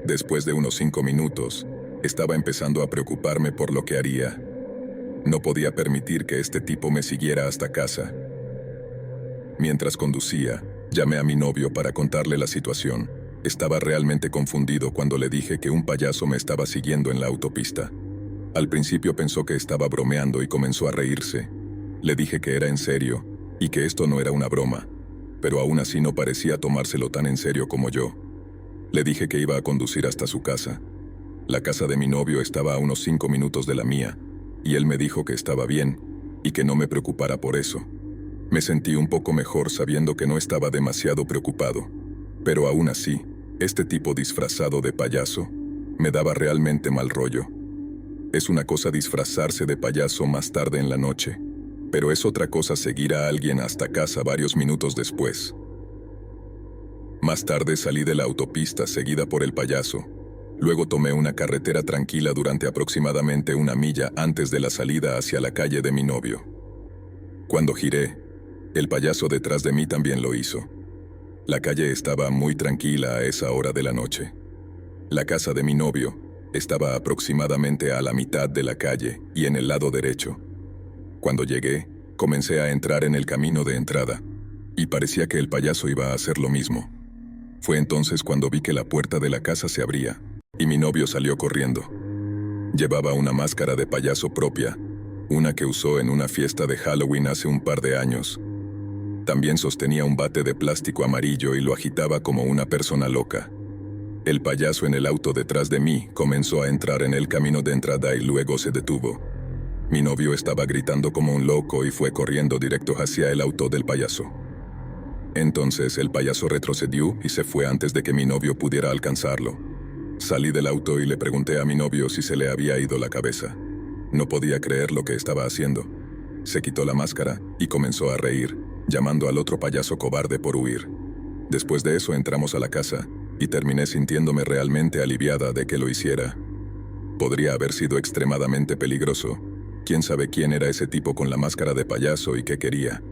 Después de unos 5 minutos, estaba empezando a preocuparme por lo que haría. No podía permitir que este tipo me siguiera hasta casa. Mientras conducía, llamé a mi novio para contarle la situación. Estaba realmente confundido cuando le dije que un payaso me estaba siguiendo en la autopista. Al principio pensó que estaba bromeando y comenzó a reírse. Le dije que era en serio y que esto no era una broma, pero aún así no parecía tomárselo tan en serio como yo. Le dije que iba a conducir hasta su casa. La casa de mi novio estaba a unos 5 minutos de la mía, y él me dijo que estaba bien y que no me preocupara por eso. Me sentí un poco mejor sabiendo que no estaba demasiado preocupado, pero aún así, este tipo disfrazado de payaso me daba realmente mal rollo. Es una cosa disfrazarse de payaso más tarde en la noche, pero es otra cosa seguir a alguien hasta casa varios minutos después. Más tarde salí de la autopista seguida por el payaso. Luego tomé una carretera tranquila durante aproximadamente 1 milla antes de la salida hacia la calle de mi novio. Cuando giré, el payaso detrás de mí también lo hizo. La calle estaba muy tranquila a esa hora de la noche. La casa de mi novio estaba aproximadamente a la mitad de la calle y en el lado derecho. Cuando llegué, comencé a entrar en el camino de entrada, y parecía que el payaso iba a hacer lo mismo. Fue entonces cuando vi que la puerta de la casa se abría, y mi novio salió corriendo. Llevaba una máscara de payaso propia, una que usó en una fiesta de Halloween hace un par de años. También sostenía un bate de plástico amarillo y lo agitaba como una persona loca. El payaso en el auto detrás de mí comenzó a entrar en el camino de entrada y luego se detuvo. Mi novio estaba gritando como un loco y fue corriendo directo hacia el auto del payaso. Entonces el payaso retrocedió y se fue antes de que mi novio pudiera alcanzarlo. Salí del auto y le pregunté a mi novio si se le había ido la cabeza. No podía creer lo que estaba haciendo. Se quitó la máscara y comenzó a reír, llamando al otro payaso cobarde por huir. Después de eso entramos a la casa y terminé sintiéndome realmente aliviada de que lo hiciera. Podría haber sido extremadamente peligroso. ¿Quién sabe quién era ese tipo con la máscara de payaso y qué quería?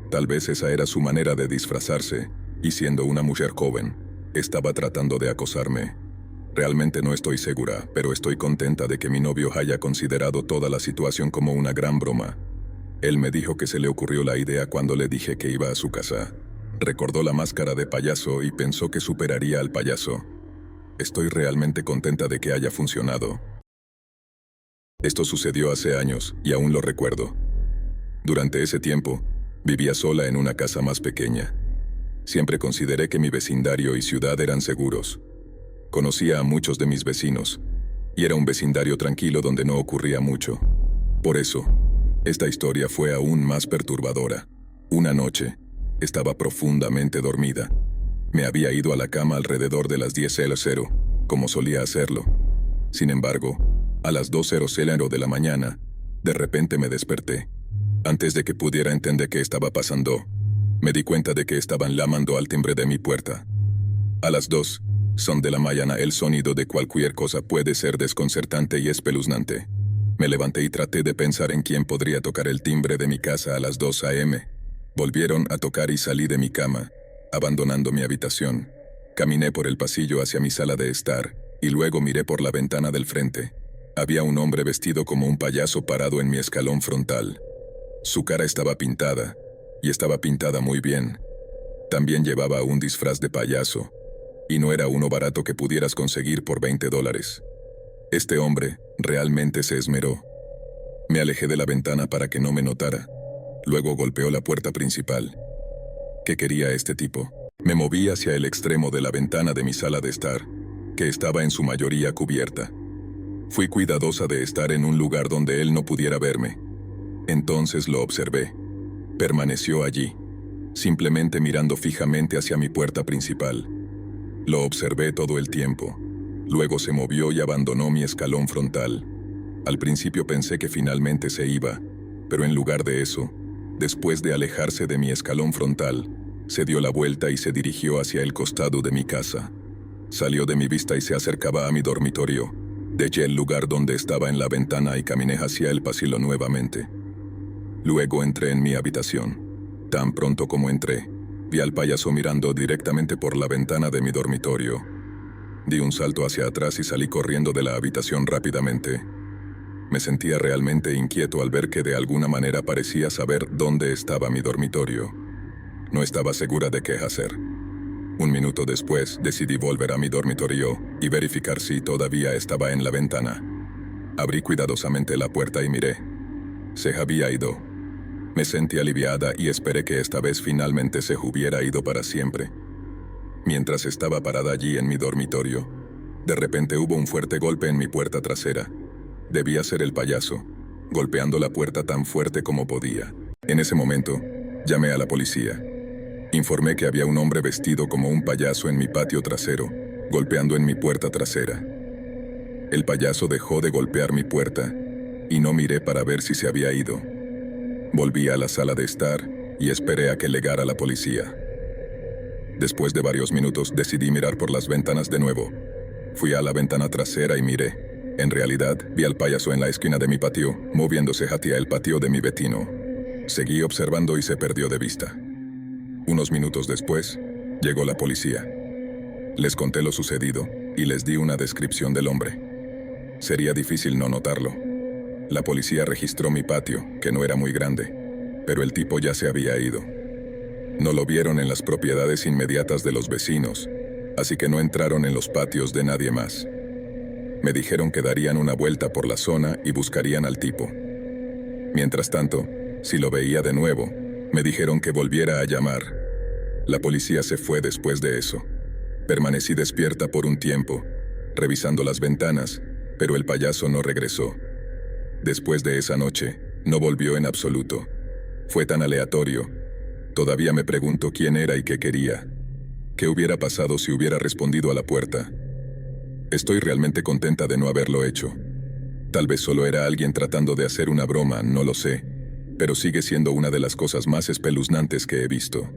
Tal vez esa era su manera de disfrazarse, y siendo una mujer joven, estaba tratando de acosarme. Realmente no estoy segura, pero estoy contenta de que mi novio haya considerado toda la situación como una gran broma. Él me dijo que se le ocurrió la idea cuando le dije que iba a su casa. Recordó la máscara de payaso y pensó que superaría al payaso. Estoy realmente contenta de que haya funcionado. Esto sucedió hace años, y aún lo recuerdo. Durante ese tiempo, vivía sola en una casa más pequeña. Siempre consideré que mi vecindario y ciudad eran seguros. Conocía a muchos de mis vecinos, y era un vecindario tranquilo donde no ocurría mucho. Por eso, esta historia fue aún más perturbadora. Una noche, estaba profundamente dormida. Me había ido a la cama alrededor de las 10:00, como solía hacerlo. Sin embargo, a las 2:00 de la mañana, de repente me desperté. Antes de que pudiera entender qué estaba pasando, me di cuenta de que estaban llamando al timbre de mi puerta. A las 2 son de la mañana el sonido de cualquier cosa puede ser desconcertante y espeluznante. Me levanté y traté de pensar en quién podría tocar el timbre de mi casa a las 2 a.m. Volvieron a tocar y salí de mi cama, abandonando mi habitación. Caminé por el pasillo hacia mi sala de estar, y luego miré por la ventana del frente. Había un hombre vestido como un payaso parado en mi escalón frontal. Su cara estaba pintada, y estaba pintada muy bien. También llevaba un disfraz de payaso, y no era uno barato que pudieras conseguir por $20. Este hombre realmente se esmeró. Me alejé de la ventana para que no me notara. Luego golpeó la puerta principal. ¿Qué quería este tipo? Me moví hacia el extremo de la ventana de mi sala de estar, que estaba en su mayoría cubierta. Fui cuidadosa de estar en un lugar donde él no pudiera verme. Entonces lo observé. Permaneció allí, simplemente mirando fijamente hacia mi puerta principal. Lo observé todo el tiempo. Luego se movió y abandonó mi escalón frontal. Al principio pensé que finalmente se iba, pero en lugar de eso, después de alejarse de mi escalón frontal, se dio la vuelta y se dirigió hacia el costado de mi casa. Salió de mi vista y se acercaba a mi dormitorio. Dejé el lugar donde estaba en la ventana y caminé hacia el pasillo nuevamente. Luego entré en mi habitación. Tan pronto como entré, vi al payaso mirando directamente por la ventana de mi dormitorio. Di un salto hacia atrás y salí corriendo de la habitación rápidamente. Me sentía realmente inquieto al ver que de alguna manera parecía saber dónde estaba mi dormitorio. No estaba segura de qué hacer. Un minuto después, decidí volver a mi dormitorio y verificar si todavía estaba en la ventana. Abrí cuidadosamente la puerta y miré. Se había ido. Me sentí aliviada y esperé que esta vez finalmente se hubiera ido para siempre. Mientras estaba parada allí en mi dormitorio, de repente hubo un fuerte golpe en mi puerta trasera. Debía ser el payaso, golpeando la puerta tan fuerte como podía. En ese momento, llamé a la policía. Informé que había un hombre vestido como un payaso en mi patio trasero, golpeando en mi puerta trasera. El payaso dejó de golpear mi puerta, y no miré para ver si se había ido. Volví a la sala de estar y esperé a que llegara la policía. Después de varios minutos decidí mirar por las ventanas de nuevo. Fui a la ventana trasera y miré. En realidad, vi al payaso en la esquina de mi patio, moviéndose hacia el patio de mi vecino. Seguí observando y se perdió de vista. Unos minutos después, llegó la policía. Les conté lo sucedido y les di una descripción del hombre. Sería difícil no notarlo. La policía registró mi patio, que no era muy grande, pero el tipo ya se había ido. No lo vieron en las propiedades inmediatas de los vecinos, así que no entraron en los patios de nadie más. Me dijeron que darían una vuelta por la zona y buscarían al tipo. Mientras tanto, si lo veía de nuevo, me dijeron que volviera a llamar. La policía se fue después de eso. Permanecí despierta por un tiempo, revisando las ventanas, pero el payaso no regresó. Después de esa noche, no volvió en absoluto. Fue tan aleatorio. Todavía me pregunto quién era y qué quería. ¿Qué hubiera pasado si hubiera respondido a la puerta? Estoy realmente contenta de no haberlo hecho. Tal vez solo era alguien tratando de hacer una broma, no lo sé, pero sigue siendo una de las cosas más espeluznantes que he visto.